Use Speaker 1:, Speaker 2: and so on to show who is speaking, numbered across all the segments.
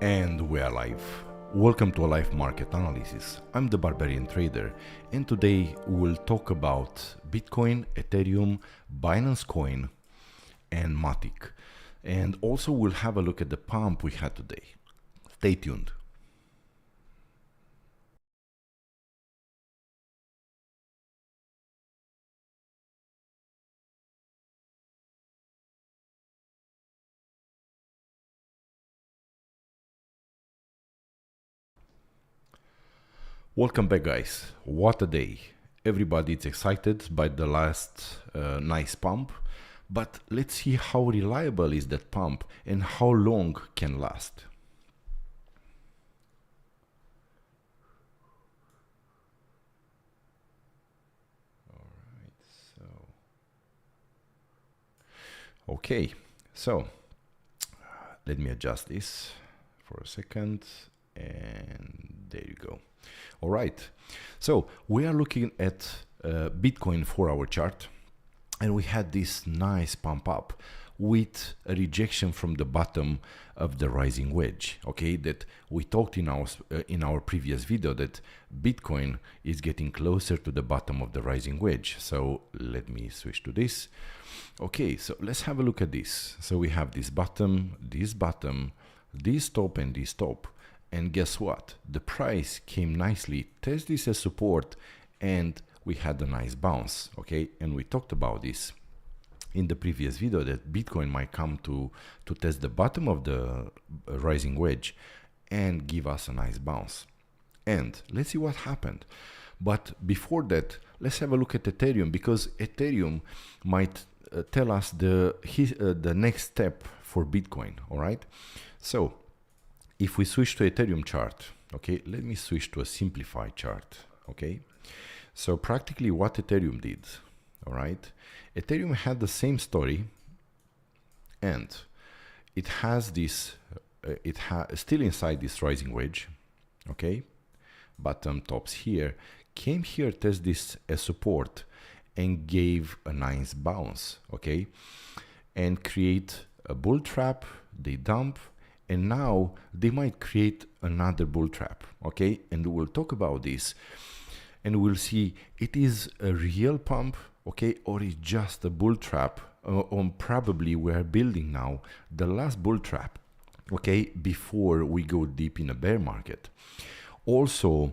Speaker 1: And we are live. Welcome to a live market analysis. I'm the Barbarian trader, and today we'll talk about Bitcoin, Ethereum, Binance Coin, and Matic. And also we'll have a look at the pump we had today. Stay tuned. Welcome back, guys. What a day. Everybody is excited by the last nice pump, but let's see how reliable is that pump and how long can last. Okay, so let me adjust this for a second, and there you go. All right, so we are looking at Bitcoin 4-hour chart, and we had this nice pump up with a rejection from the bottom of the rising wedge. Okay, that we talked in our previous video that Bitcoin is getting closer to the bottom of the rising wedge. So let me switch to this. Okay, so let's have a look at this. So we have this bottom, this top, and this top. And guess what? The price came nicely, test this as support, and we had a nice bounce. Okay, and we talked about this in the previous video that Bitcoin might come to test the bottom of the rising wedge and give us a nice bounce. And let's see what happened. But before that, let's have a look at Ethereum, because Ethereum might tell us the next step for Bitcoin. All right, so if we switch to Ethereum chart, okay, let me switch to a simplified chart. Okay, so practically what Ethereum did, all right, Ethereum had the same story, and it has this still inside this rising wedge. Okay, bottom, tops here, came here, test this as support, and gave a nice bounce. Okay, and create a bull trap. They dump, and now they might create another bull trap. Okay, and we'll talk about this, and we'll see it is a real pump, okay, or it's just a bull trap, or probably we're building now the last bull trap, okay, before we go deep in a bear market. Also,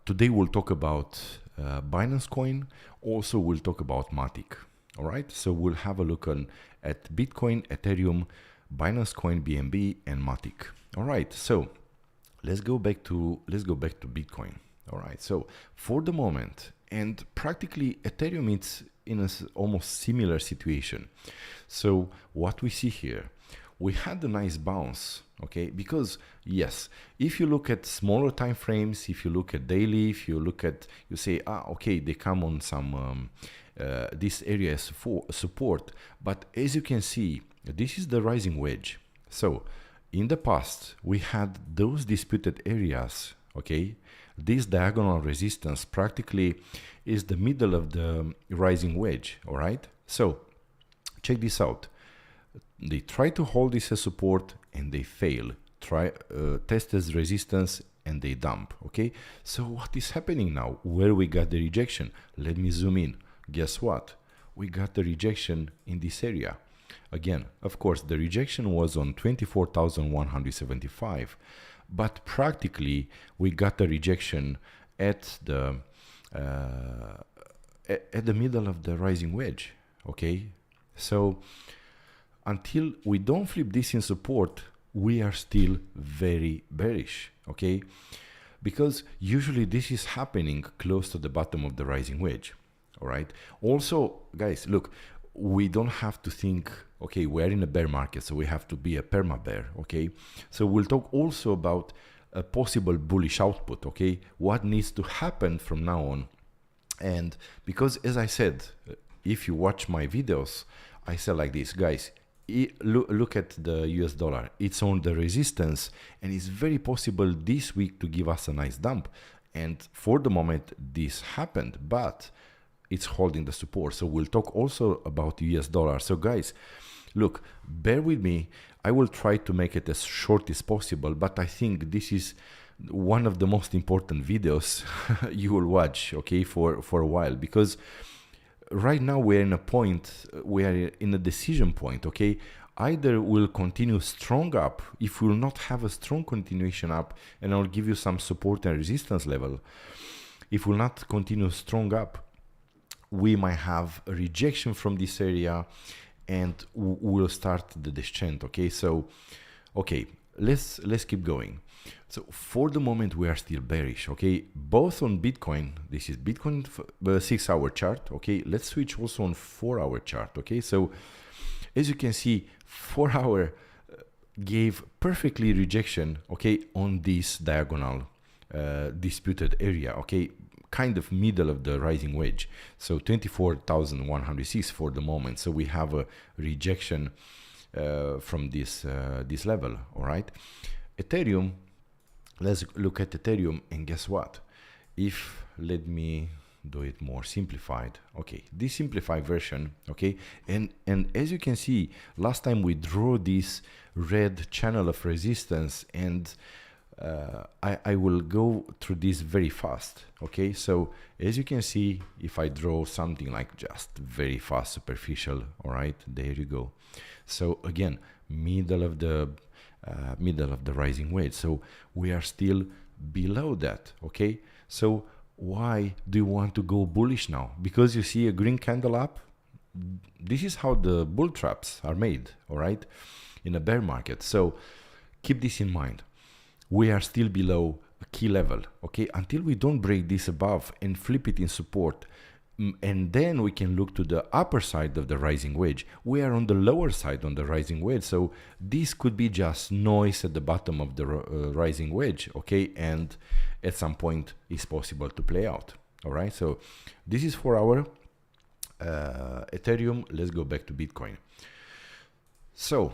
Speaker 1: today we'll talk about Binance Coin. Also, we'll talk about Matic. All right, so we'll have a look at Bitcoin, Ethereum, Binance Coin, Bnb, and Matic. All right, so let's go back to Bitcoin. All right, so for the moment, and practically Ethereum, it's in a almost similar situation. So what we see here, we had a nice bounce. Okay, because yes, if you look at smaller time frames, if you look at daily, if you look at, you say, okay, they come on some this area as support, but as you can see, this is the rising wedge. So in the past we had those disputed areas. Okay, this diagonal resistance practically is the middle of the rising wedge. All right, so check this out. They try to hold this as support and they fail. Test as resistance and they dump. Okay, so what is happening now? Where we got the rejection? Let me zoom in. Guess what? We got the rejection in this area. Again, of course, the rejection was on 24,175, but practically we got the rejection at the middle of the rising wedge. Okay, so until we don't flip this in support, we are still very bearish. Okay, because usually this is happening close to the bottom of the rising wedge. All right, also guys, look, we don't have to think, okay, we're in a bear market, so we have to be a perma bear. Okay, so we'll talk also about a possible bullish output. Okay, what needs to happen from now on. And because, as I said, if you watch my videos, I say like this, guys, look at the US dollar. It's on the resistance, and it's very possible this week to give us a nice dump. And for the moment, this happened, but it's holding the support. So we'll talk also about US dollar. So guys, look, bear with me. I will try to make it as short as possible, but I think this is one of the most important videos you will watch, okay, for a while, because right now we're in a point, we are in a decision point, okay? Either we'll continue strong up, if we will not have a strong continuation up, and I'll give you some support and resistance level. If we'll not continue strong up, we might have a rejection from this area, and we'll start the descent, okay? So, okay, let's keep going. So for the moment we are still bearish, okay? Both on Bitcoin, this is Bitcoin 6-hour chart, okay? Let's switch also on 4-hour chart, okay? So as you can see, 4-hour gave perfectly rejection, okay, on this diagonal disputed area, okay? Kind of middle of the rising wedge. So 24,106 for the moment. So we have a rejection from this level, all right? Ethereum, let's look at Ethereum, and guess what? If, let me do it more simplified, okay, this simplified version, okay, and as you can see, last time we drew this red channel of resistance, and I will go through this very fast, okay? So as you can see, if I draw something like just very fast, superficial, all right, there you go. So again, middle of the rising wedge. So we are still below that, okay? So why do you want to go bullish now? Because you see a green candle up? This is how the bull traps are made, all right, in a bear market. So keep this in mind. We are still below a key level, okay, until we don't break this above and flip it in support, and then we can look to the upper side of the rising wedge. We are on the lower side on the rising wedge, so this could be just noise at the bottom of the rising wedge, okay, and at some point it's possible to play out, all right? So this is for our Ethereum. Let's go back to Bitcoin. So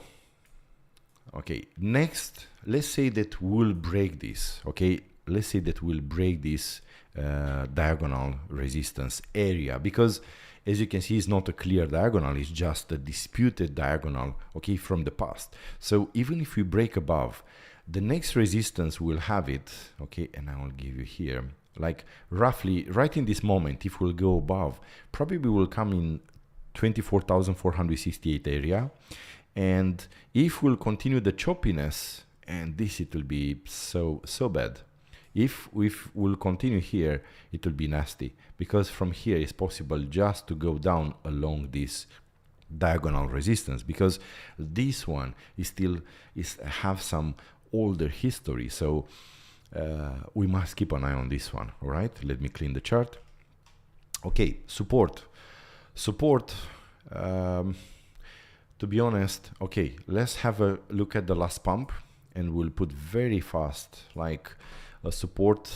Speaker 1: okay, next, let's say that we'll break this, okay? Let's say that we'll break this diagonal resistance area, because as you can see, it's not a clear diagonal, it's just a disputed diagonal, okay, from the past. So even if we break above, the next resistance will have it, okay, and I will give you here, like roughly right in this moment, if we'll go above, probably will come in 24,468 area. And if we'll continue the choppiness, and this, it will be so bad. If we'll continue here, it will be nasty, because from here it's possible just to go down along this diagonal resistance, because this one is still have some older history. So we must keep an eye on this one. All right, let me clean the chart. Okay, support. To be honest, okay, let's have a look at the last pump, and we'll put very fast like a support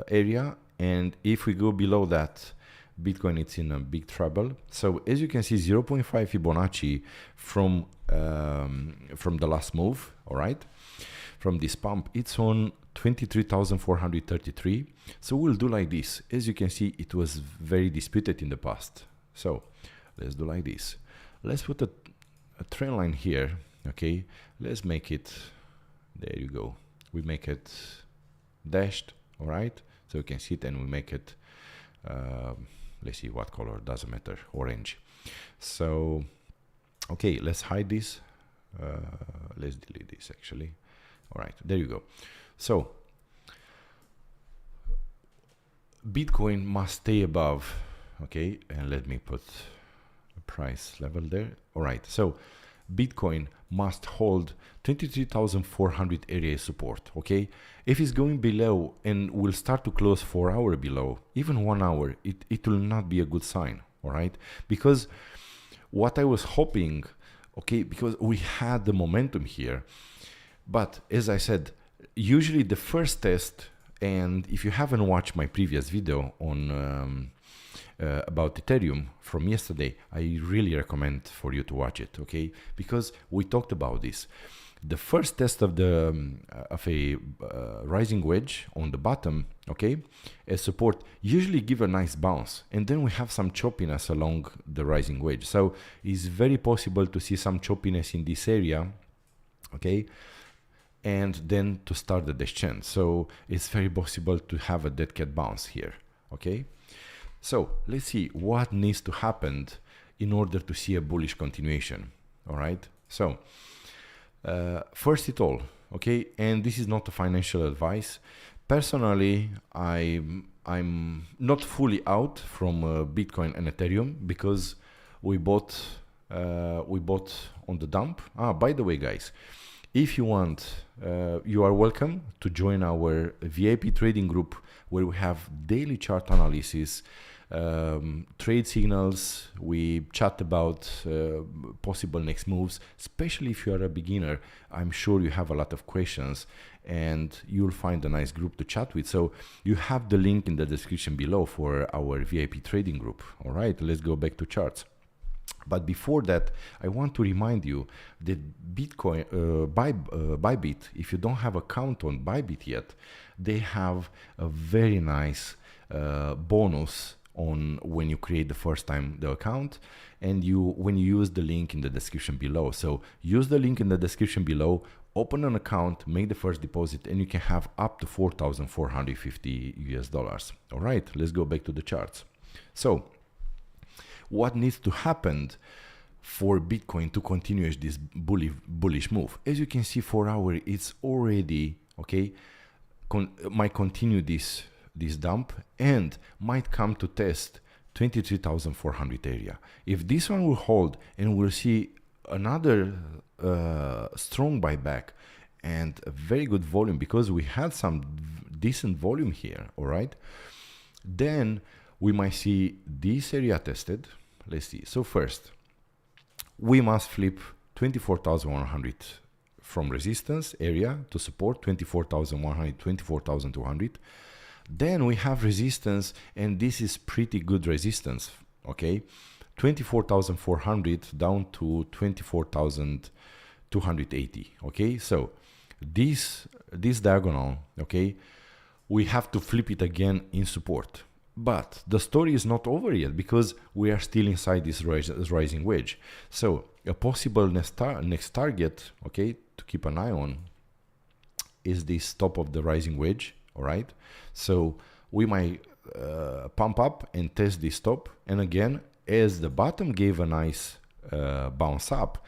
Speaker 1: area, and if we go below that, Bitcoin it's in a big trouble. So as you can see, 0.5 Fibonacci from the last move, all right, from this pump, it's on 23,433. So we'll do like this. As you can see, it was very disputed in the past. So let's do like this. Let's put a trend line here, okay? Let's make it, there you go. We make it dashed, all right? So you can see it, and we make it, let's see what color, doesn't matter, orange. So, okay, let's hide this. Let's delete this actually. All right, there you go. So, Bitcoin must stay above, okay? And let me put price level there. All right, so Bitcoin must hold 23,400 area support, okay? If it's going below and will start to close 4 hour below, even 1 hour, it will not be a good sign, all right? Because what I was hoping, okay, because we had the momentum here, but as I said, usually the first test, and if you haven't watched my previous video on about Ethereum from yesterday, I really recommend for you to watch it, okay? Because we talked about this. The first test of a rising wedge on the bottom, okay, as support usually give a nice bounce, and then we have some choppiness along the rising wedge. So it's very possible to see some choppiness in this area, okay, and then to start the descent. So it's very possible to have a dead cat bounce here, okay? So let's see what needs to happen in order to see a bullish continuation, all right? So first it all, okay, and this is not a financial advice. Personally, I'm not fully out from Bitcoin and Ethereum because we bought on the dump. By the way, guys, if you want, you are welcome to join our VIP trading group where we have daily chart analysis, trade signals. We chat about possible next moves, especially if you are a beginner. I'm sure you have a lot of questions and you'll find a nice group to chat with. So you have the link in the description below for our VIP trading group. All right, let's go back to charts. But before that, I want to remind you that Bitcoin, BYBIT, if you don't have account on BYBIT yet, they have a very nice bonus on when you create the first time the account, and when you use the link in the description below. So use the link in the description below, open an account, make the first deposit, and you can have up to $4,450 US. All right, let's go back to the charts. So what needs to happen for Bitcoin to continue this bullish move? As you can see, 4 hour, it's already, okay, might continue this dump and might come to test 23,400 area. If this one will hold and we'll see another strong buyback and a very good volume, because we had some decent volume here, all right, then we might see this area tested. Let's see. So first, we must flip 24,100 from resistance area to support, 24,100, 24,200. Then we have resistance, and this is pretty good resistance, okay? 24,400 down to 24,280, okay? So this diagonal, okay, we have to flip it again in support. But the story is not over yet because we are still inside this rising wedge. So a possible next target, okay, to keep an eye on is this top of the rising wedge, all right? So we might pump up and test this top. And again, as the bottom gave a nice bounce up,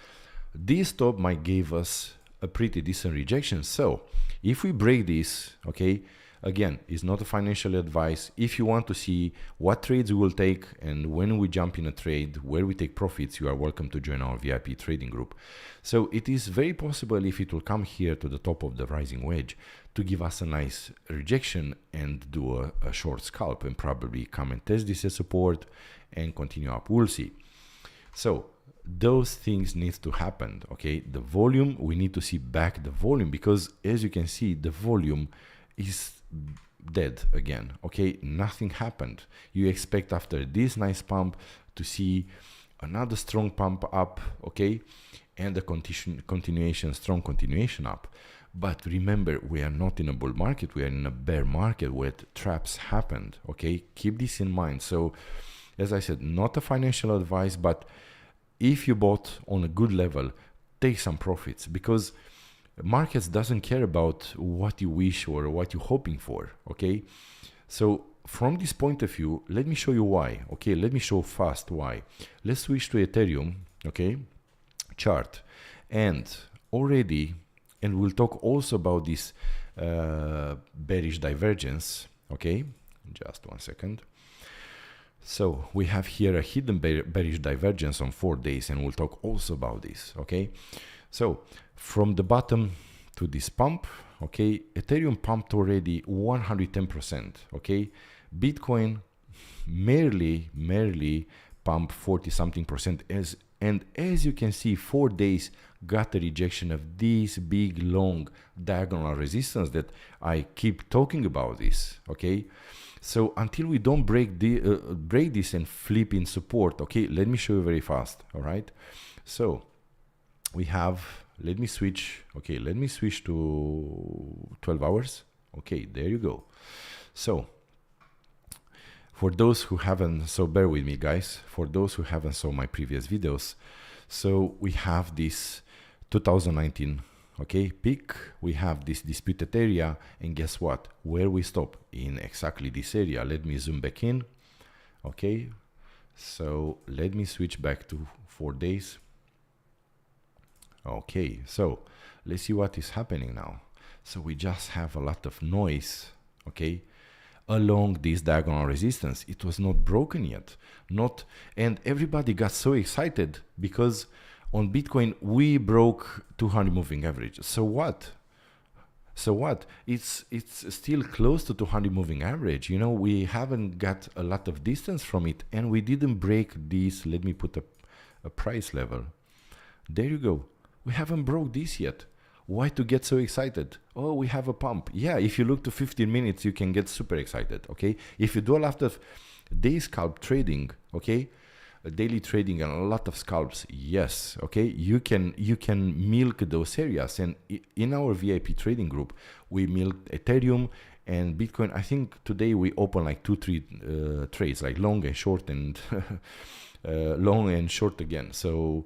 Speaker 1: this top might give us a pretty decent rejection. So if we break this, okay, again, it's not a financial advice. If you want to see what trades we will take and when we jump in a trade, where we take profits, you are welcome to join our VIP trading group. So it is very possible if it will come here to the top of the rising wedge to give us a nice rejection and do a short scalp and probably come and test this as support and continue up. We'll see. So those things need to happen, okay? The volume, we need to see back the volume because as you can see, the volume is dead again, okay? Nothing happened. You expect after this nice pump to see another strong pump up, okay, and a strong continuation up. But remember, we are not in a bull market, we are in a bear market where traps happened, okay? Keep this in mind. So as I said, not a financial advice, but if you bought on a good level, take some profits because markets doesn't care about what you wish or what you're hoping for, okay? So from this point of view, let me show you why, okay? Let me show fast why. Let's switch to Ethereum, okay? Chart. And already, and we'll talk also about this bearish divergence, okay? Just 1 second. So we have here a hidden bearish divergence on 4 days, and we'll talk also about this, okay? So from the bottom to this pump, okay, Ethereum pumped already 110%, okay? Bitcoin merely pumped 40 something percent, and as you can see, 4 days got a rejection of this big long diagonal resistance that I keep talking about this, okay? So until we don't break this and flip in support, okay, let me show you very fast. All right, so we have, let me switch to 12 hours. Okay, there you go. So for those who haven't, so bear with me guys, for those who haven't saw my previous videos, so we have this 2019, okay, peak, we have this disputed area, and guess what, where we stop? In exactly this area. Let me zoom back in. Okay, so let me switch back to 4 days. Okay, so let's see what is happening now. So we just have a lot of noise, okay, along this diagonal resistance. It was not broken yet, and everybody got so excited because on Bitcoin we broke 200 moving average. So what? It's still close to 200 moving average. You know, we haven't got a lot of distance from it, and we didn't break this. Let me put a price level. There you go. We haven't broke this yet. Why to get so excited? Oh, we have a pump. Yeah, if you look to 15 minutes, you can get super excited, okay? If you do a lot of day scalp trading, okay, daily trading and a lot of scalps, yes, okay, you can milk those areas. And in our VIP trading group, we milk Ethereum and Bitcoin. I think today we open like 2-3 trades, like long and short, and long and short again. So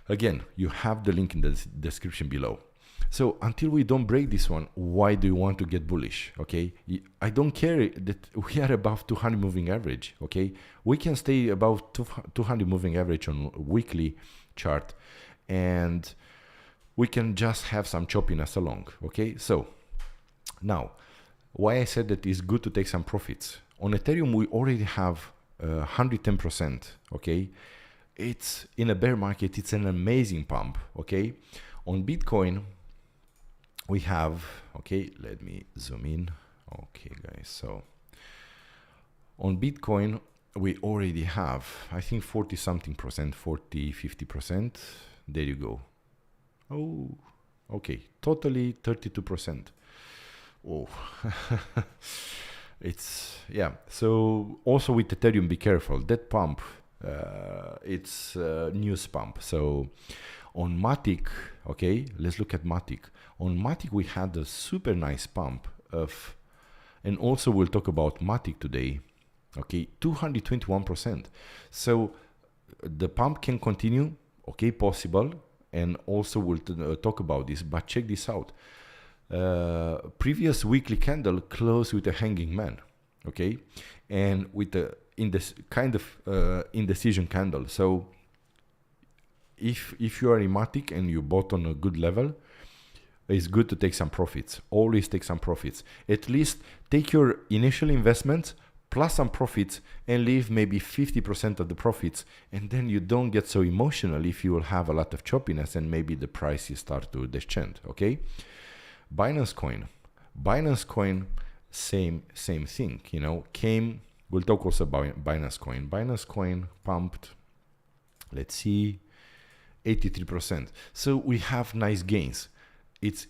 Speaker 1: again, you have the link in the description below. So until we don't break this one, why do you want to get bullish? Okay, I don't care that we are above 200 moving average. Okay, we can stay above 200 moving average on a weekly chart, and we can just have some choppiness along. Okay, so now why I said that it's good to take some profits. On Ethereum we already have 110%. Okay, it's in a bear market, it's an amazing pump. Okay, on Bitcoin we have, okay, let me zoom in. Okay guys, so on Bitcoin we already have, I think 40 something percent, 40-50%. There you go. Oh, okay, totally 32%. Oh it's, yeah. So also with Ethereum, be careful, that pump, it's a news pump. So on Matic, okay, let's look at Matic. On Matic we had a super nice pump of, and also we'll talk about Matic today, okay, 221%. So the pump can continue, okay, possible, and also we'll talk about this. But check this out. Previous weekly candle closed with a hanging man, okay, and with the indecision candle. So if you are in Matic and you bought on a good level, it's good to take some profits. Always take some profits. At least take your initial investment plus some profits and leave maybe 50% of the profits, and then you don't get so emotional if you will have a lot of choppiness and maybe the prices start to descend. Okay, Binance Coin, same thing, you know, came. We'll talk also about Binance Coin pumped, let's see, 83%. So we have nice gains. It's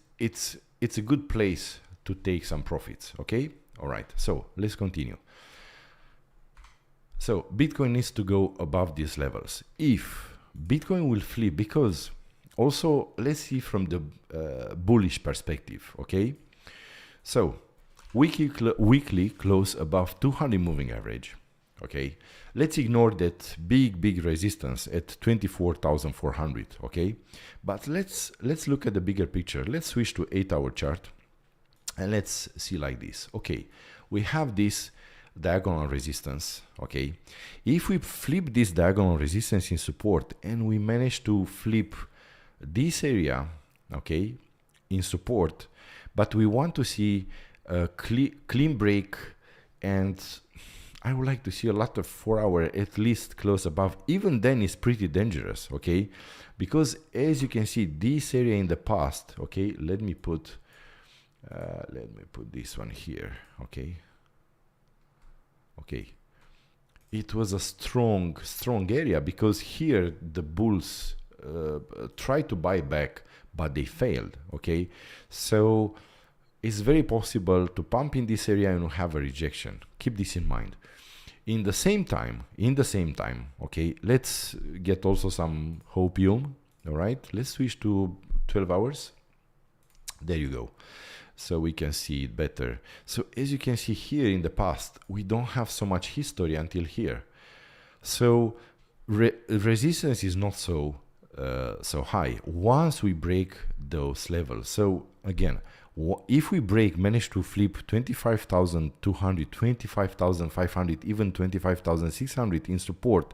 Speaker 1: a good place to take some profits. Okay, all right, so let's continue. So Bitcoin needs to go above these levels if Bitcoin will flip, because also let's see from the bullish perspective. Okay, so weekly close above 200 moving average. Okay, let's ignore that big resistance at 24,400. Okay, but let's look at the bigger picture. Let's switch to 8-hour chart and let's see like this. Okay, we have this diagonal resistance. Okay, if we flip this diagonal resistance in support and we manage to flip this area, okay, in support, but we want to see a clean break, and I would like to see a lot of 4-hour at least close above. Even then it's pretty dangerous, okay, because as you can see, this area in the past, okay, let me put this one here. Okay, it was a strong area, because here the bulls tried to buy back, but they failed. Okay, so it's very possible to pump in this area and have a rejection. Keep this in mind. In the same time, okay, let's get also some hopium. All right, let's switch to 12 hours. There you go. So we can see it better. So as you can see here in the past, we don't have so much history until here. So resistance is not so high once we break those levels. So again, if we manage to flip 25,200, 25,500, even 25,600 in support,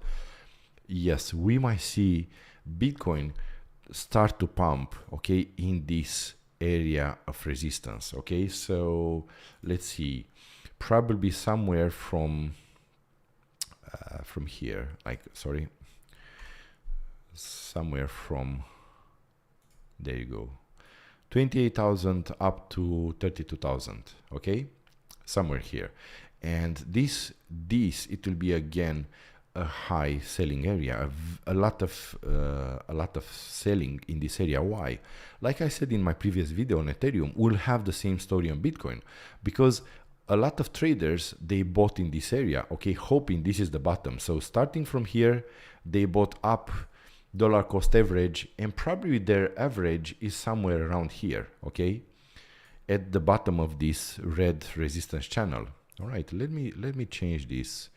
Speaker 1: yes, we might see Bitcoin start to pump, okay, in this area of resistance. Okay, so let's see, probably somewhere from here, like, sorry, somewhere from, there you go, 28,000 up to 32,000. Okay, somewhere here. And this it will be again a high selling area, a lot of selling in this area. Why? Like I said in my previous video on Ethereum, we'll have the same story on Bitcoin, because a lot of traders, they bought in this area, okay, hoping this is the bottom. So starting from here, they bought up dollar cost average, and probably their average is somewhere around here, okay, at the bottom of this red resistance channel. All right, let me change this.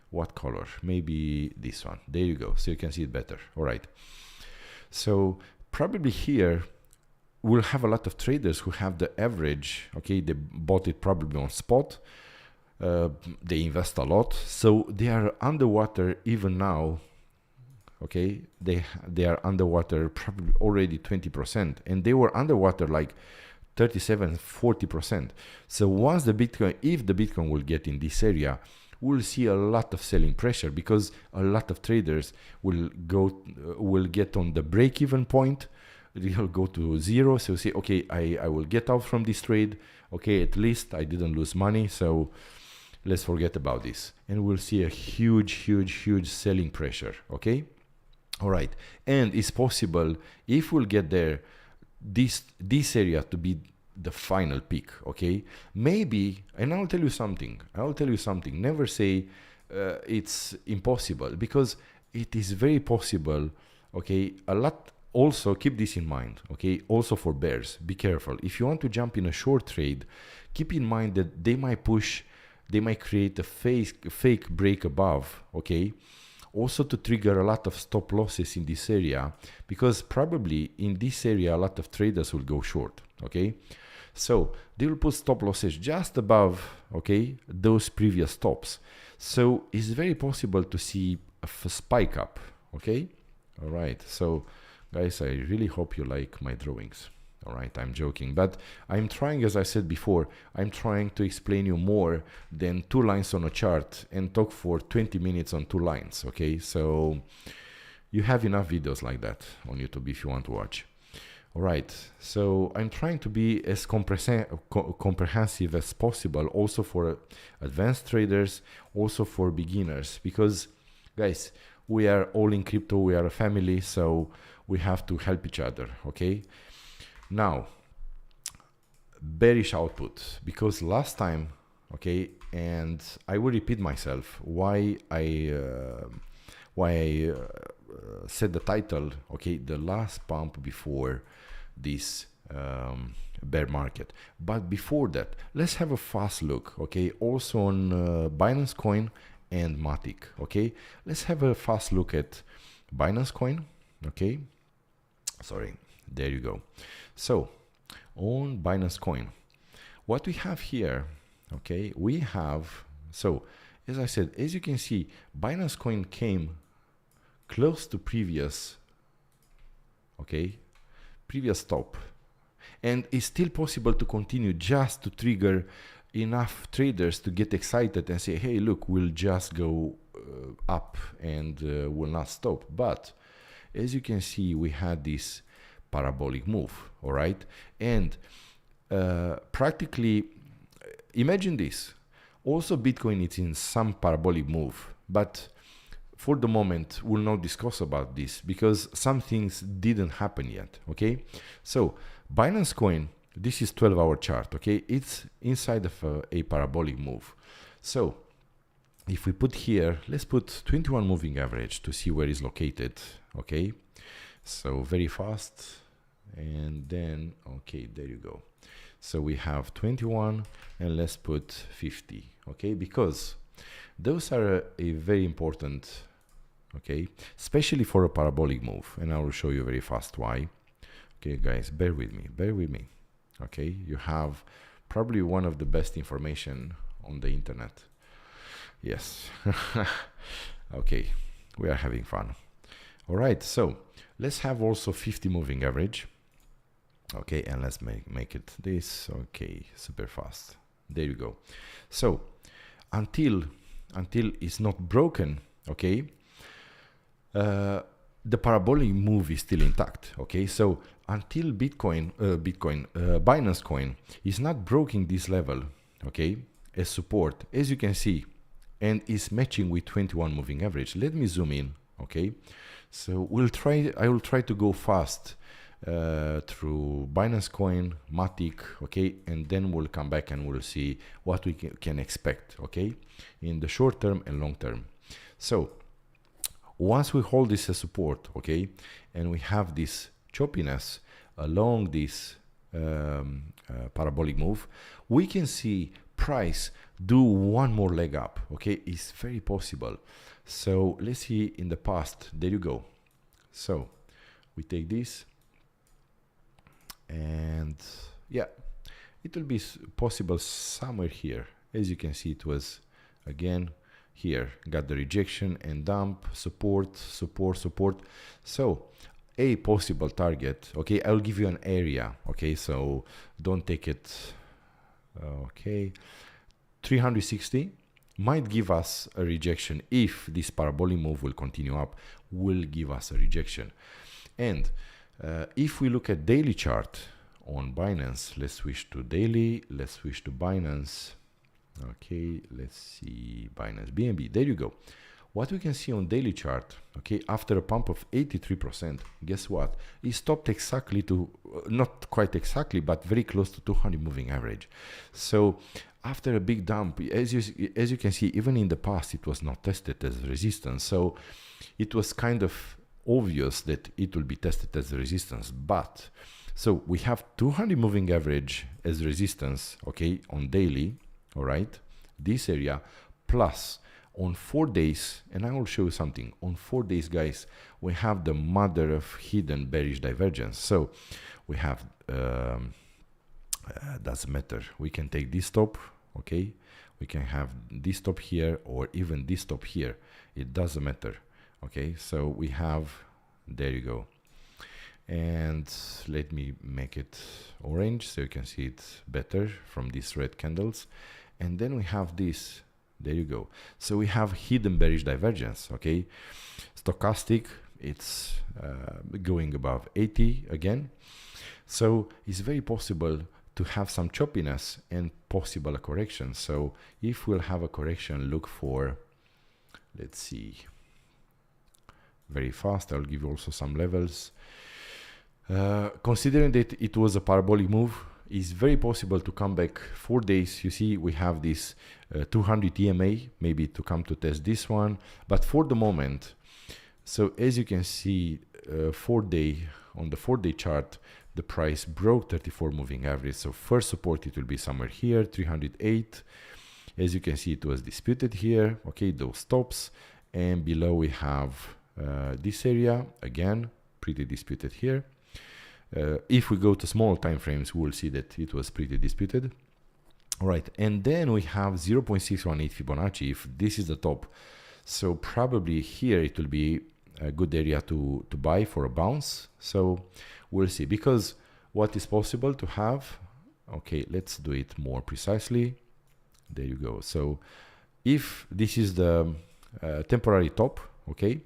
Speaker 1: What color? Maybe this one. There you go, so you can see it better. All right, so probably here we'll have a lot of traders who have the average, okay, they bought it probably on spot, they invest a lot, so they are underwater even now. Okay, they are underwater probably already 20%, and they were underwater like 37-40%. So once the Bitcoin, if the Bitcoin will get in this area, we'll see a lot of selling pressure, because a lot of traders will get on the break-even point. They'll go to zero, so say, okay, I will get out from this trade. Okay, at least I didn't lose money, so let's forget about this, and we'll see a huge selling pressure. Okay. All right, and it's possible, if we'll get there, this area to be the final peak, okay? Maybe, and I'll tell you something, never say it's impossible, because it is very possible, okay? A lot, also keep this in mind, okay? Also for bears, be careful. If you want to jump in a short trade, keep in mind that they might create a fake break above, okay? Also to trigger a lot of stop losses in this area, because probably in this area a lot of traders will go short. Okay, so they will put stop losses just above, okay, those previous stops. So it's very possible to see a spike up. Okay, all right, so guys, I really hope you like my drawings. All right, I'm joking, but I'm trying, as I said before, I'm trying to explain you more than 2 lines on a chart and talk for 20 minutes on 2 lines. Okay, so you have enough videos like that on YouTube if you want to watch. All right, so I'm trying to be as comprehensive as possible, also for advanced traders, also for beginners, because guys, we are all in crypto, we are a family, so we have to help each other. Okay. Now, bearish output, because last time, okay, and I will repeat myself why I said the title, okay, the last pump before this bear market. But before that, let's have a fast look, okay, also on Binance Coin and Matic. Okay, let's have a fast look at Binance Coin. Okay, sorry, there you go. So on Binance Coin, what we have here, okay, we have, so as I said, as you can see, Binance Coin came close to previous, okay, previous top, and it's still possible to continue, just to trigger enough traders to get excited and say, hey, look, we'll just go up and will not stop. But as you can see, we had this parabolic move. All right, and practically imagine this, also Bitcoin is in some parabolic move, but for the moment we'll not discuss about this because some things didn't happen yet. Okay, so Binance Coin this is 12-hour chart, okay? It's inside of a parabolic move. So if we put here, let's put 21 moving average to see where it's located, okay? So very fast, and then, okay, there you go. So we have 21, and let's put 50, okay? Because those are a very important, okay? Especially for a parabolic move, and I will show you very fast why. Okay, guys, bear with me, okay? You have probably one of the best information on the internet. Yes. Okay, we are having fun. All right, so let's have also 50 moving average. Okay, and let's make it this. Okay, super fast. There you go. So until it's not broken, okay, the parabolic move is still intact. Okay, so until Binance Coin is not breaking this level, okay, as support, as you can see, and is matching with 21 moving average. Let me zoom in. Okay, so I will try to go fast through Binance Coin, Matic, okay, and then we'll come back and we'll see what we can expect, okay, in the short term and long term. So once we hold this as support, okay, and we have this choppiness along this parabolic move, we can see price do one more leg up, okay? It's very possible. So let's see in the past. There you go. So we take this, and yeah, it will be possible somewhere here. As you can see, it was again here, got the rejection and dump, support. So a possible target, okay, I will give you an area, okay, so don't take it, okay, 360 might give us a rejection. If this parabolic move will continue up, will give us a rejection. And if we look at daily chart on Binance, let's switch to daily, let's switch to Binance. Okay, let's see Binance BNB. There you go. What we can see on daily chart, okay, after a pump of 83%, guess what? It stopped exactly to, not quite exactly, but very close to 200 moving average. So after a big dump, as you can see, even in the past, it was not tested as resistance. So it was kind of obvious that it will be tested as resistance. But so we have 200 moving average as resistance, okay, on daily. All right, this area, plus on 4 days, and I will show you something. On 4 days, guys, we have the mother of hidden bearish divergence. So we have, doesn't matter. We can take this stop, okay? We can have this stop here or even this stop here. It doesn't matter, okay? So we have, there you go. And let me make it orange so you can see it better from these red candles. And then we have this, there you go. So we have hidden bearish divergence, okay? Stochastic, it's going above 80 again. So it's very possible to have some choppiness and possible a correction. So if we'll have a correction, look for, let's see, very fast. I'll give you also some levels. Considering that it was a parabolic move, it's very possible to come back 4 days. You see, we have this 200 EMA, maybe to come to test this one. But for the moment, so as you can see, on the 4-day chart, the price broke 34 moving average. So first support, it will be somewhere here, 308. As you can see, it was disputed here. Okay, those stops. And below we have this area, again, pretty disputed here. If we go to small time frames, we will see that it was pretty disputed. All right, and then we have 0.618 Fibonacci, if this is the top. So probably here it will be a good area to buy for a bounce. So we'll see, because what is possible to have, okay, let's do it more precisely. There you go. So if this is the temporary top, okay,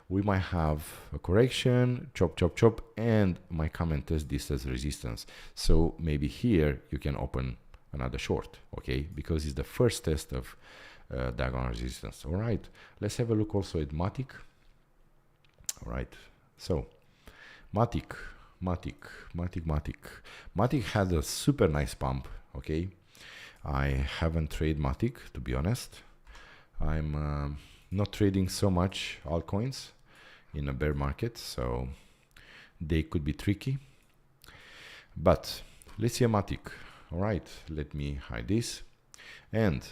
Speaker 1: we might have a correction, chop, and my comment test this as resistance. So maybe here you can open another short, okay, because it's the first test of diagonal resistance. All right, let's have a look also at Matic. All right, so Matic, Matic had a super nice pump. Okay, I haven't traded Matic, to be honest. I'm not trading so much altcoins in a bear market, so they could be tricky. But let's see a Matic. All right, let me hide this. And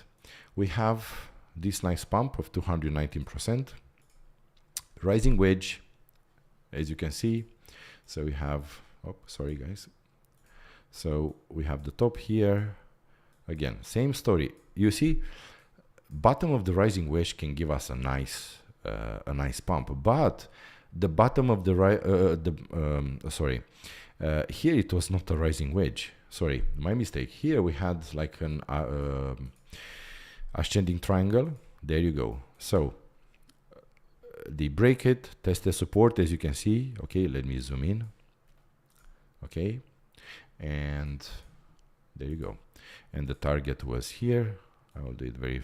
Speaker 1: we have this nice pump of 219%. Rising wedge, as you can see. So we have, oh, sorry guys. So we have the top here. Again, same story. You see, bottom of the rising wedge can give us a nice pump, but the bottom of the here it was not a rising wedge. Sorry, my mistake. Here we had like an ascending triangle. There you go. So they break it, test the support, as you can see. Okay, let me zoom in. Okay, and there you go. And the target was here. I will do it very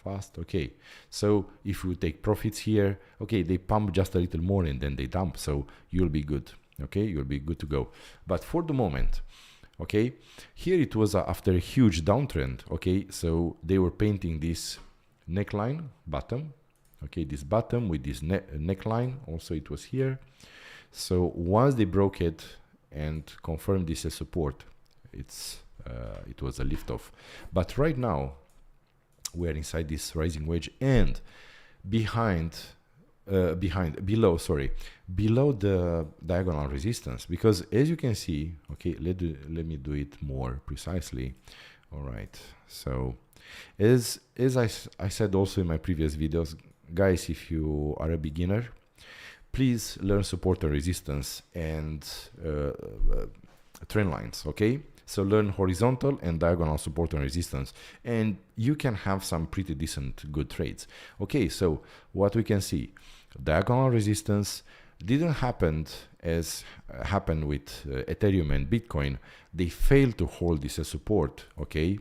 Speaker 1: fast. Okay, so if you take profits here, okay, they pump just a little more and then they dump, so you'll be good. Okay, you'll be good to go. But for the moment, okay, here it was after a huge downtrend. Okay, so they were painting this neckline bottom. Okay, this bottom with this neckline, also it was here. So once they broke it and confirmed this as support, it was a lift off. But right now we are inside this rising wedge and below the diagonal resistance, because as you can see, okay, let me do it more precisely. All right, so as I said also in my previous videos, guys, if you are a beginner, please learn support and resistance and trend lines. Okay, so learn horizontal and diagonal support and resistance, and you can have some pretty decent good trades. Okay, so what we can see, diagonal resistance didn't happen as happened with Ethereum and Bitcoin. They failed to hold this as support. Okay,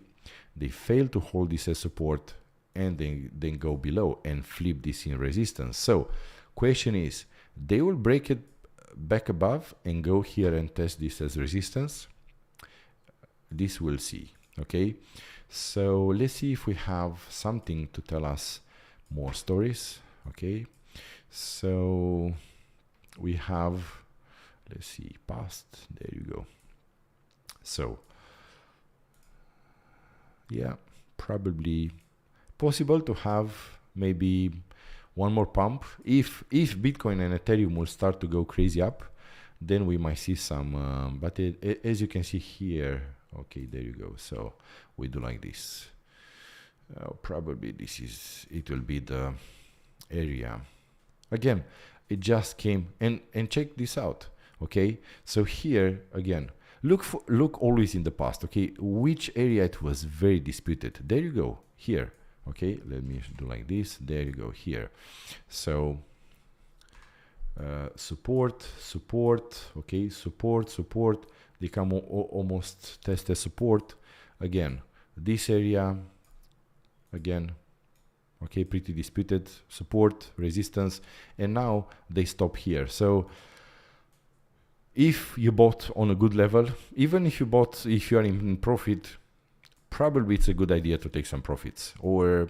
Speaker 1: they failed to hold this as support and then go below and flip this in resistance. So question is, they will break it back above and go here and test this as resistance. This we'll see. Okay, so let's see if we have something to tell us more stories. Okay, so we have, let's see, past, there you go. So yeah, probably possible to have maybe one more pump. If Bitcoin and Ethereum will start to go crazy up, then we might see some, but as you can see here, okay, there you go. So we do like this. Probably it will be the area. Again, it just came, and check this out. Okay, so here again, look always in the past. Okay, which area it was very disputed. There you go, here. Okay, let me do like this. There you go, here. So support, okay, support. They come almost test the support again. This area again, okay, pretty disputed, support, resistance, and now they stop here. So if you bought on a good level, even if you are in profit, probably it's a good idea to take some profits, or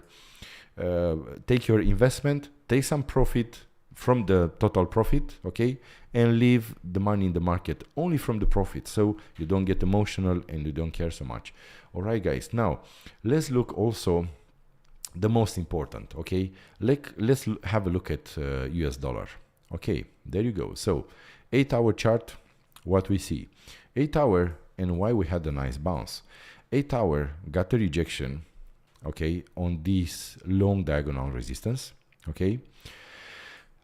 Speaker 1: take your investment, take some profit from the total profit, okay, and leave the money in the market only from the profit, so you don't get emotional and you don't care so much. All right, guys, now let's look also the most important. Okay, let's have a look at US dollar. Okay, there you go. So 8-hour chart, what we see, 8-hour, and why we had a nice bounce. 8-hour got a rejection, okay, on this long diagonal resistance. Okay,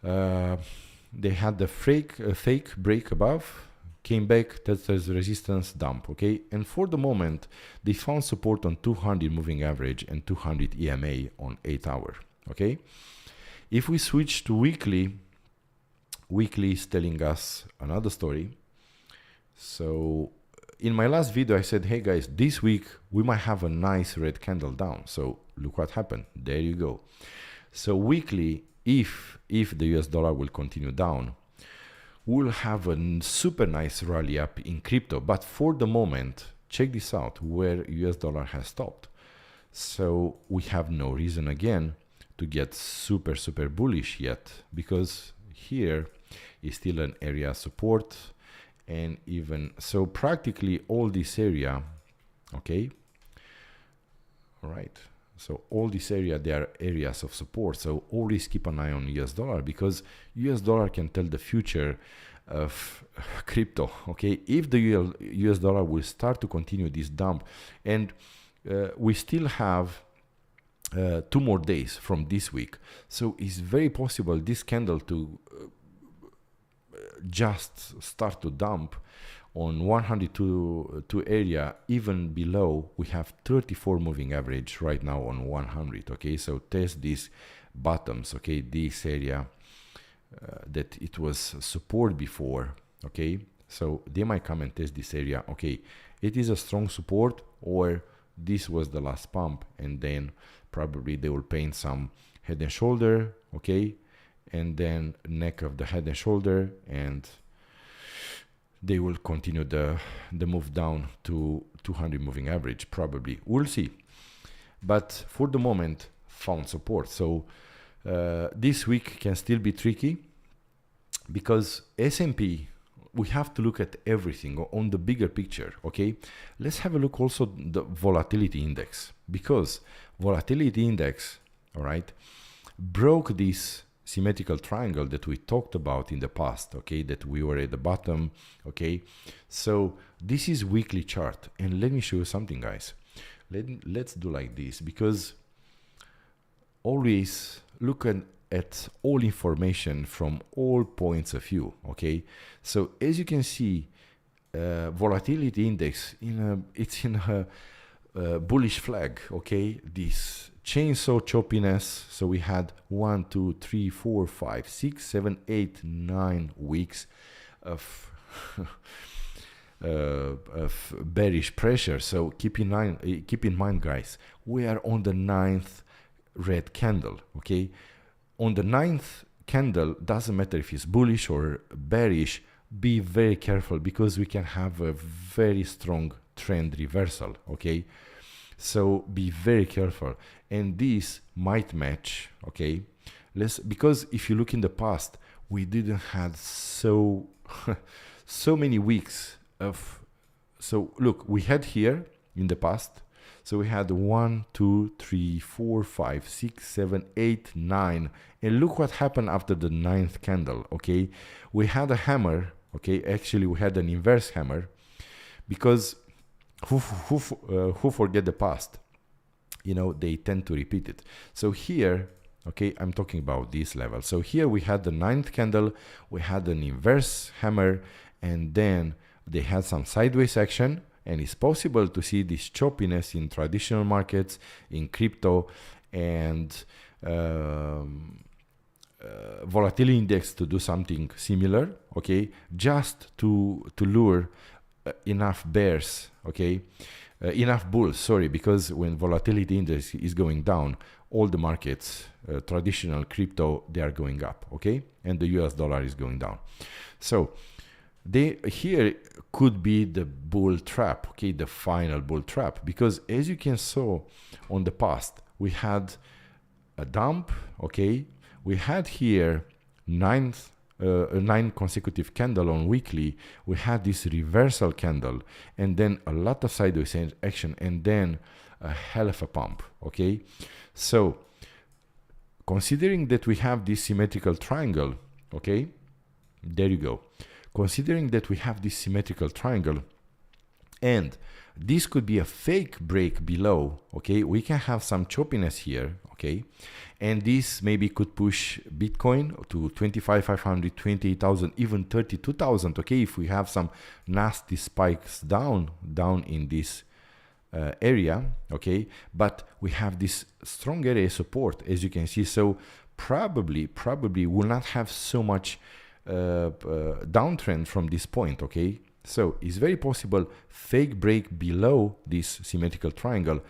Speaker 1: they had the fake break above, came back, tested resistance, dump. Okay, and for the moment they found support on 200 moving average and 200 EMA on 8-hour. Okay, if we switch to weekly is telling us another story. So in my last video I said, hey guys, this week we might have a nice red candle down. So look what happened. There you go. So weekly, if the US dollar will continue down, we'll have a super nice rally up in crypto. But for the moment, check this out, where US dollar has stopped. So we have no reason again to get super bullish yet, because here is still an area of support. And even so, practically all this area, okay, all right, so all this area, there are areas of support. So always keep an eye on US dollar, because US dollar can tell the future of crypto. Okay, if the US dollar will start to continue this dump, and we still have 2 more days from this week, so it's very possible this candle to just start to dump on 102 area. Even below, we have 34 moving average right now on 100. Okay, so test these bottoms. Okay, this area that it was support before. Okay, so they might come and test this area. Okay, it is a strong support, or this was the last pump, and then probably they will paint some head and shoulder. Okay, and then neck of the head and shoulder, and they will continue the move down to 200 moving average. Probably, we'll see. But for the moment, found support. So this week can still be tricky, because S&P, we have to look at everything on the bigger picture. Okay, let's have a look also the volatility index, because volatility index, all right, broke this symmetrical triangle that we talked about in the past. Okay, that we were at the bottom. Okay, so this is weekly chart, and let me show you something, guys. Let's do like this, because always look at all information from all points of view. Okay, so as you can see, volatility index it's in a bullish flag. Okay, this chainsaw choppiness. So we had 1, 2, 3, 4, 5, 6, 7, 8, 9 weeks of bearish pressure. So keep in mind, guys, we are on the 9th red candle. Okay, on the 9th candle, doesn't matter if it's bullish or bearish, be very careful, because we can have a very strong trend reversal. Okay, so be very careful, and this might match. Okay, because if you look in the past, we didn't have so many weeks of. So look, we had here in the past, so we had 1, 2, 3, 4, 5, 6, 7, 8, 9, and look what happened after the 9th candle. Okay, we had a hammer. Okay, actually we had an inverse hammer, because who forget the past, you know, they tend to repeat it. So here, okay, I'm talking about this level. So here we had the 9th candle, we had an inverse hammer, and then they had some sideways action. And it's possible to see this choppiness in traditional markets, in crypto, and volatility index to do something similar. Okay, just to lure enough bears. Okay, enough bulls. Sorry, because when volatility index is going down, all the markets, traditional crypto, they are going up. Okay, and the US dollar is going down. So here could be the bull trap. Okay, the final bull trap, because as you can saw on the past, we had a dump. Okay, we had here 9 consecutive candle on weekly. We had this reversal candle, and then a lot of sideways action, and then a hell of a pump. Okay, so considering that we have this symmetrical triangle, okay, there you go. Considering that we have this symmetrical triangle, and this could be a fake break below, okay, we can have some choppiness here, okay, and this maybe could push Bitcoin to 25,500, 28,000, even 32,000, okay, if we have some nasty spikes down in this area, okay, but we have this strong area support, as you can see. So probably will not have so much downtrend from this point. Okay, so it's very possible fake break below this symmetrical triangle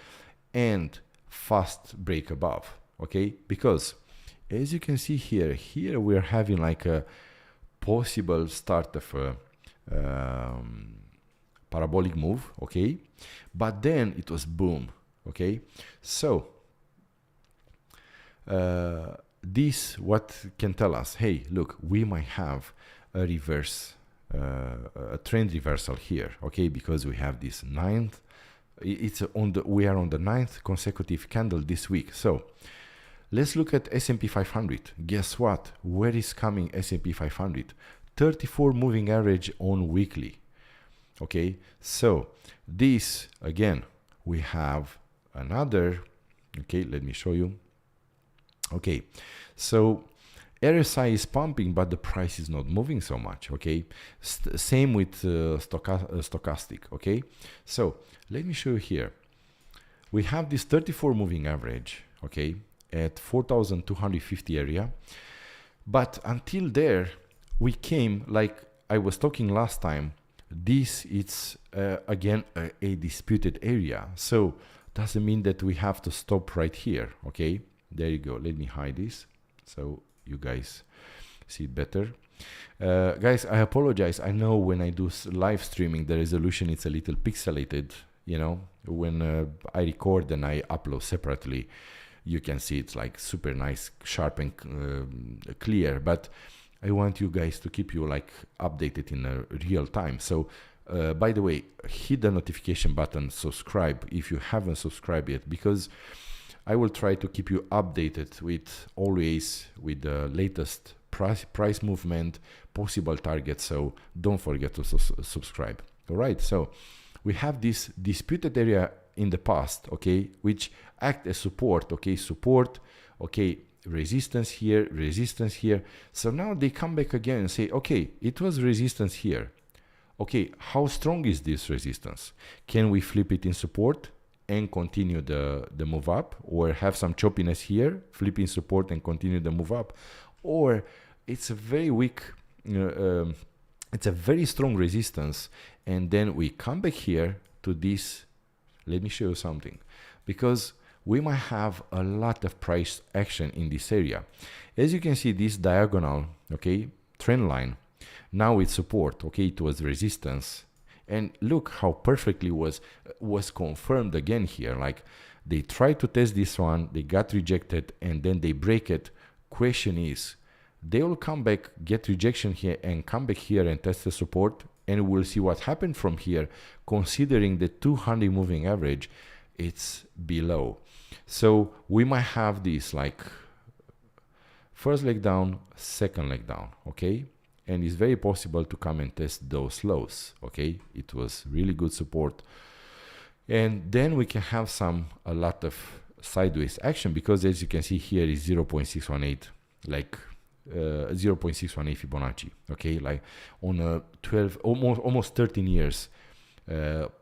Speaker 1: and fast break above. Okay, because as you can see here we are having like a possible start of a parabolic move, okay, but then it was boom, okay. So this what can tell us, hey, look, we might have a reverse, a trend reversal here, okay, because we have this ninth, we are on the ninth consecutive candle this week. So let's look at S&P 500. Guess what? Where is coming S&P 500? 34 moving average on weekly. Okay, so this again, we have another. Okay, let me show you. Okay, so RSI is pumping, but the price is not moving so much. Okay, same with stochastic. Okay, so let me show you here. We have this 34 moving average. Okay, at 4,250 area, but until there we came, like I was talking last time, this it's again a disputed area, so doesn't mean that we have to stop right here. Okay, there you go. Let me hide this so you guys see it better. Guys, I apologize. I know when I do live streaming the resolution it's a little pixelated, you know, when I record and I upload separately you can see it's like super nice, sharp and clear, but I want you guys to keep you like updated in real time. So by the way, hit the notification button, subscribe if you haven't subscribed yet, because I will try to keep you updated with always with the latest price movement, possible targets. So don't forget to subscribe. All right, so we have this disputed area in the past, okay, which act as support, okay, support, okay, resistance here, resistance here. So now they come back again and say, okay, it was resistance here. Okay, how strong is this resistance? Can we flip it in support and continue the move up, or have some choppiness here, flip in support and continue the move up? Or it's a very weak, it's a very strong resistance, and then we come back here to this. Let me show you something, because we might have a lot of price action in this area. As you can see, this diagonal, okay, trend line, now it's support, okay, it was resistance, and look how perfectly was confirmed again here. Like they tried to test this one, they got rejected, and then they break it. Question is, they will come back, get rejection here, and come back here and test the support, and we'll see what happened from here, considering the 200 moving average, it's below. So we might have this like first leg down, second leg down, okay? And it's very possible to come and test those lows, okay? It was really good support. And then we can have a lot of sideways action, because as you can see here is 0.618, like 0.618 Fibonacci, okay? Like on a 12, almost 13 years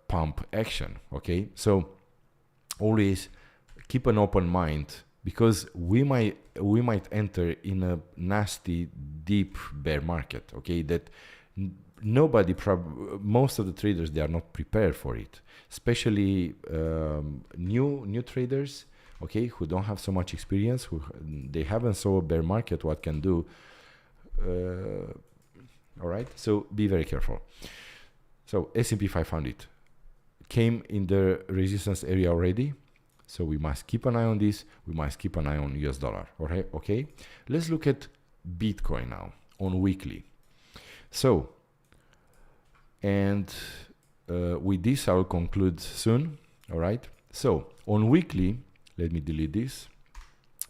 Speaker 1: pump action, okay? So always keep an open mind, because we might enter in a nasty deep bear market, okay, that nobody, most of the traders, they are not prepared for it, especially new traders, okay, who don't have so much experience, who they haven't saw a bear market, what can do. All right, so be very careful. So S&P 500 came in the resistance area already, so we must keep an eye on this. We must keep an eye on US dollar. All right, okay. Let's look at Bitcoin now on weekly. So, and with this I will conclude soon. All right. So on weekly, let me delete this.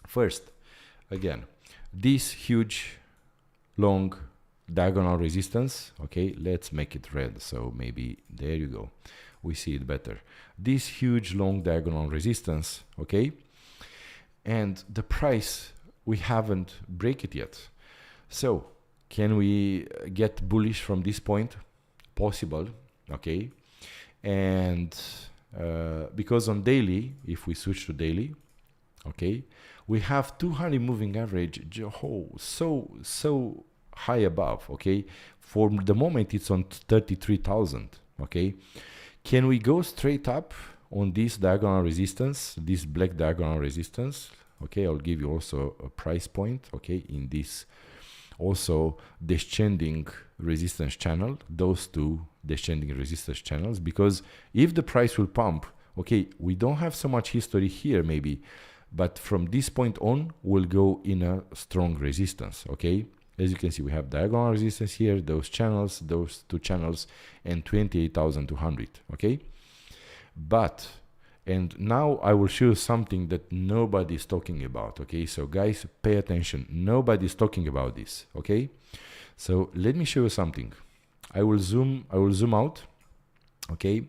Speaker 1: First, again, this huge long diagonal resistance. Okay, let's make it red. So maybe there you go. We see it better. This huge long diagonal resistance, okay? And the price, we haven't break it yet. So can we get bullish from this point? Possible, okay? And because on daily, if we switch to daily, okay, we have 200 moving average, so high above, okay? For the moment, it's on 33,000, okay? Can we go straight up on this diagonal resistance, this black diagonal resistance? Okay, I'll give you also a price point, okay, in this also descending resistance channel, those two descending resistance channels, because if the price will pump, okay, we don't have so much history here maybe, but from this point on, we'll go in a strong resistance, okay? As you can see, we have diagonal resistance here, those channels, those two channels, and 28,200, okay? But, and now I will show you something that nobody's talking about, okay? So guys, pay attention. Nobody's talking about this, okay? So let me show you something. I will zoom out, okay?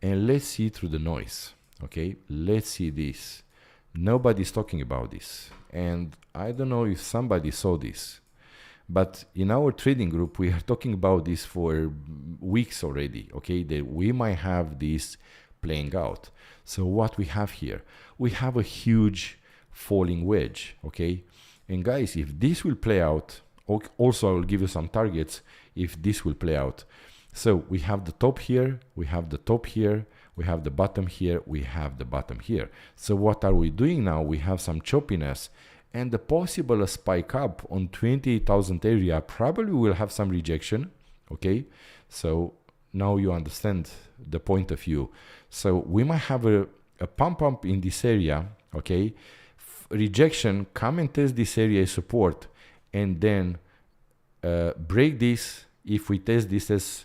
Speaker 1: And let's see through the noise, okay? Let's see this. Nobody's talking about this. And I don't know if somebody saw this, but in our trading group, we are talking about this for weeks already, okay? That we might have this playing out. So what we have here, we have a huge falling wedge, okay? And guys, if this will play out, also I will give you some targets if this will play out. So we have the top here, we have the top here, we have the bottom here, we have the bottom here. So what are we doing now? We have some choppiness and the possible spike up on 28,000 area. Probably will have some rejection, okay? So now you understand the point of view. So we might have a pump up in this area, okay? Rejection, come and test this area as support, and then break this. If we test this as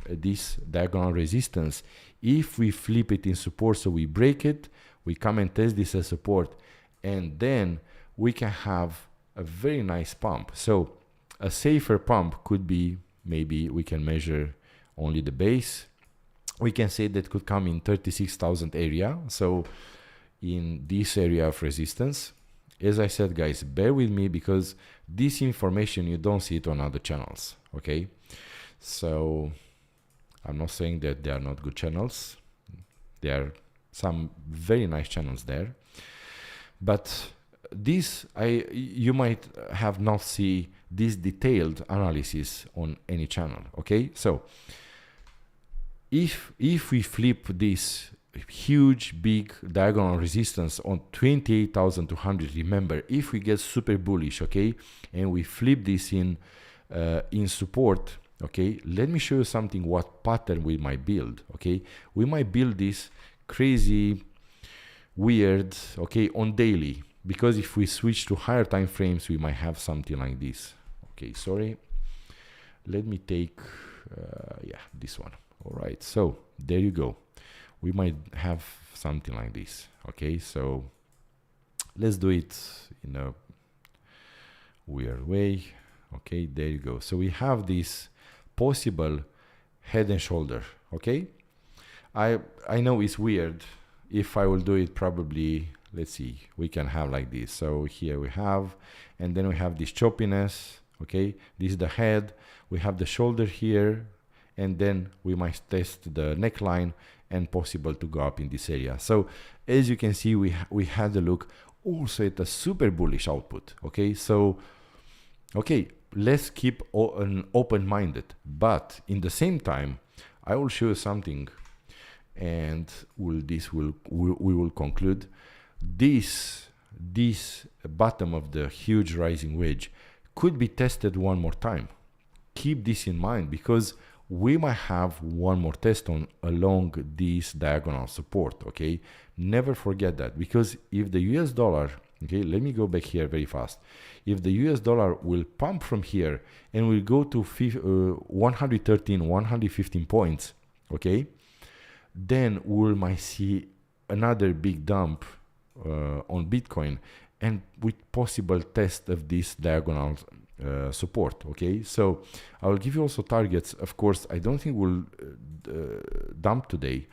Speaker 1: this diagonal resistance, if we flip it in support, so we break it, we come and test this as support, and then we can have a very nice pump. So a safer pump could be, maybe we can measure only the base. We can say that could come in 36,000 area. So in this area of resistance, as I said, guys, bear with me because this information, you don't see it on other channels, okay? So I'm not saying that they are not good channels. There are some very nice channels there, but this, you might have not see this detailed analysis on any channel, okay? So if we flip this huge big diagonal resistance on 28,200, remember, if we get super bullish, okay, and we flip this in support, okay, let me show you something, what pattern we might build, okay? We might build this crazy, weird, okay, on daily, because if we switch to higher time frames, we might have something like this. Okay, sorry, let me take yeah, this one. All right, so there you go. We might have something like this, okay? So let's do it in a weird way. Okay, there you go. So we have this possible head and shoulder, okay? I know it's weird. If I will do it, probably, let's see, we can have like this. So here we have, and then we have this choppiness, okay? This is the head. We have the shoulder here, and then we might test the neckline and possible to go up in this area. So as you can see, we had a look also at a super bullish output, okay? So, okay, let's keep an open-minded, but in the same time, I will show you something, and we will conclude. This bottom of the huge rising wedge could be tested one more time. Keep this in mind, because we might have one more test on along this diagonal support, okay? Never forget that, because if the US dollar, okay, let me go back here very fast. If the US dollar will pump from here and will go to 113, 115 points, okay, then we might see another big dump on Bitcoin, and with possible test of this diagonal support, okay? So I will give you also targets. Of course, I don't think we'll dump today,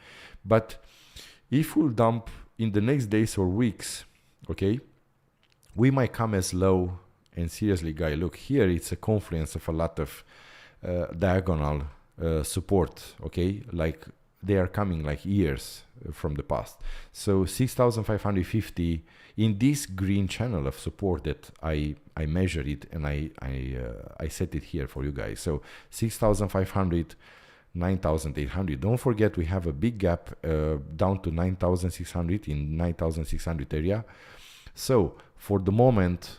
Speaker 1: but if we'll dump in the next days or weeks, okay, we might come as low. And seriously, guy, look here, it's a confluence of a lot of diagonal support, okay? Like they are coming like years from the past. So 6,550 in this green channel of support that I measured it, and I set it here for you guys. So 6,500, 9,800. Don't forget we have a big gap down to 9,600 in 9,600 area. So for the moment,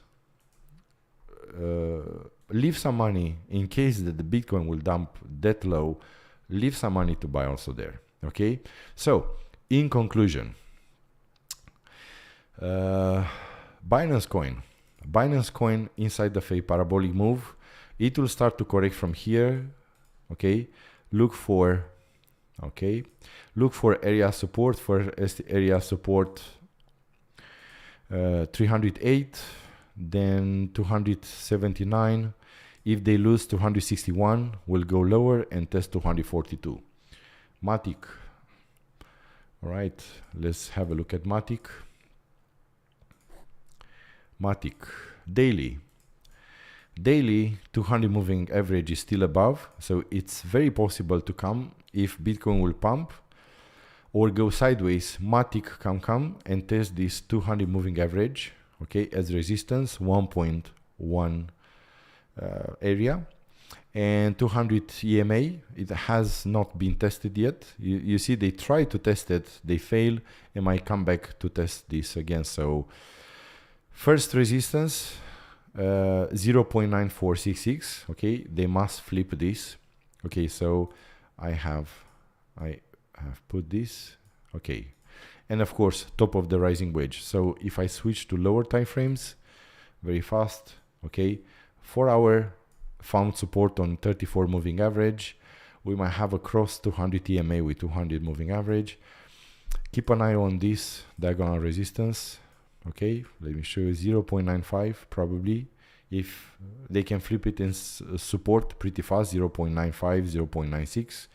Speaker 1: leave some money in case that the Bitcoin will dump that low. Leave some money to buy also there. Okay, so in conclusion, Binance Coin inside the fake parabolic move, it will start to correct from here. Okay, look for area support. First area support 308, then 279. If they lose 261, we'll go lower and test 242. Matic. All right, let's have a look at Matic. Daily 200 moving average is still above, so it's very possible to come if Bitcoin will pump or go sideways. Matic can come and test this 200 moving average, okay, as resistance, 1.1 area, and 200 EMA. It has not been tested yet. You see, they try to test it, they fail, and might come back to test this again. So first resistance 0.9466. okay, they must flip this. Okay, so I have put this. Okay, and of course top of the rising wedge. So if I switch to lower time frames very fast, okay, 4 hour found support on 34 moving average. We might have a cross 200 EMA with 200 moving average. Keep an eye on this diagonal resistance. Okay, let me show you 0.95 probably. If they can flip it in support pretty fast, 0.95, 0.96.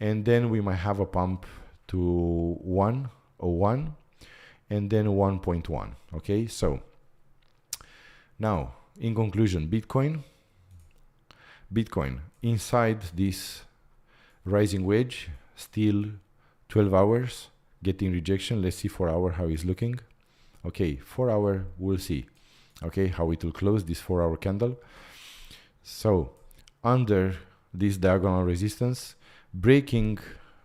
Speaker 1: And then we might have a pump to 101 and then 1.1. Okay, so now in conclusion, Bitcoin inside this rising wedge, still 12 hours getting rejection. Let's see 4 hour how it's looking. Okay, 4 hour, we'll see, okay, how it will close this 4 hour candle. So under this diagonal resistance, breaking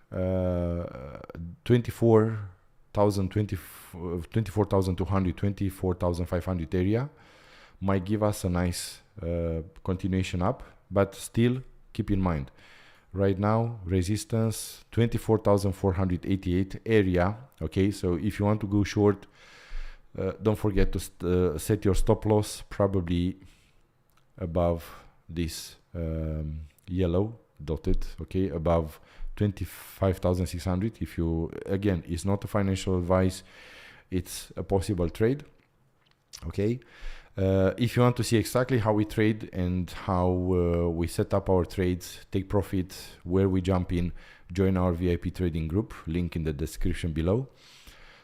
Speaker 1: 24,200, 24,500 area might give us a nice continuation up, but still keep in mind, right now resistance 24,488 area. Okay, so if you want to go short, don't forget to set your stop loss probably above this yellow dotted, okay, above 25,600. If you, again, it's not a financial advice, it's a possible trade. Okay, if you want to see exactly how we trade and how we set up our trades, take profit, where we jump in, join our VIP trading group, link in the description below.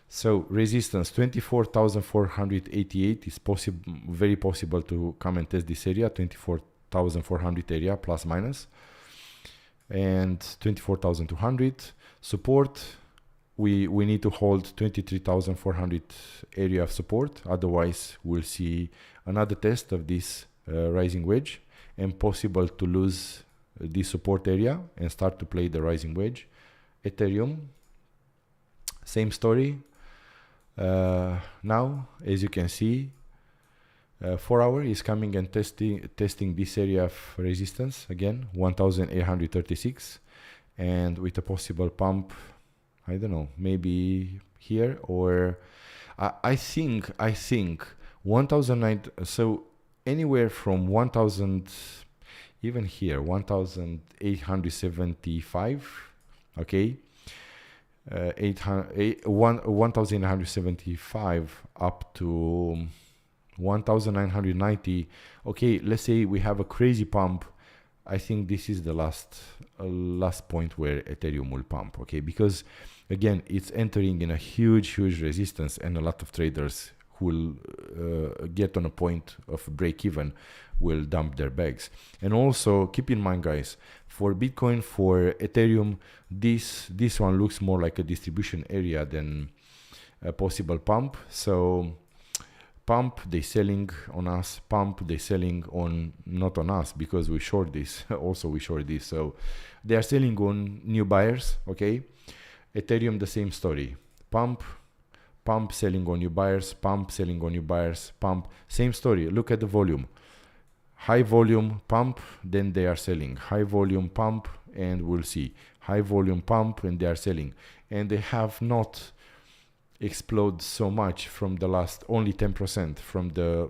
Speaker 1: So resistance 24,488 is very possible to come and test this area, 24,400 area plus minus, and 24,200 support. We need to hold 23,400 area of support, otherwise we'll see another test of this rising wedge and possible to lose this support area and start to play the rising wedge. Ethereum, same story. Now, as you can see, 4 hour is coming and testing this area of resistance again, 1,836, and with a possible pump, I don't know, maybe here, or I think 1,009. So anywhere from 1,000, even here 1,875. Okay. 1,975 up to 1,990. Okay, let's say we have a crazy pump. I think this is the last point where Ethereum will pump. Okay, because again, it's entering in a huge resistance, and a lot of traders who will get on a point of break even will dump their bags. And also keep in mind, guys, for Bitcoin, for Ethereum, this one looks more like a distribution area than a possible pump. So pump, they selling on us, pump, they selling on, not on us, because we short this. Also we short this, so they are selling on new buyers. Okay, Ethereum, the same story, pump pump, selling on new buyers, pump, selling on new buyers, pump. Same story. Look at the volume. High volume pump, then they are selling. High volume pump, and we'll see. High volume pump, and they are selling. And they have not exploded so much from the last, only 10% from the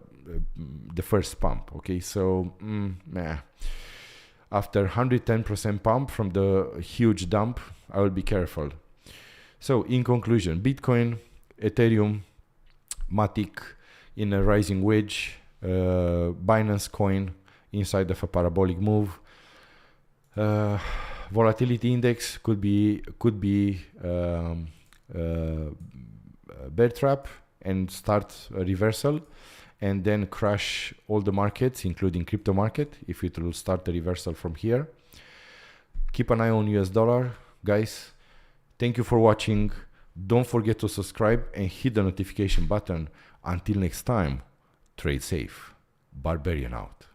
Speaker 1: first pump. Okay, so after 110% pump from the huge dump, I will be careful. So in conclusion, Bitcoin, Ethereum, Matic in a rising wedge, Binance Coin inside of a parabolic move. Volatility Index could be bear trap and start a reversal, and then crash all the markets, including crypto market, if it will start a reversal from here. Keep an eye on US dollar, guys. Thank you for watching. Don't forget to subscribe and hit the notification button. Until next time, trade safe. Barbarian out.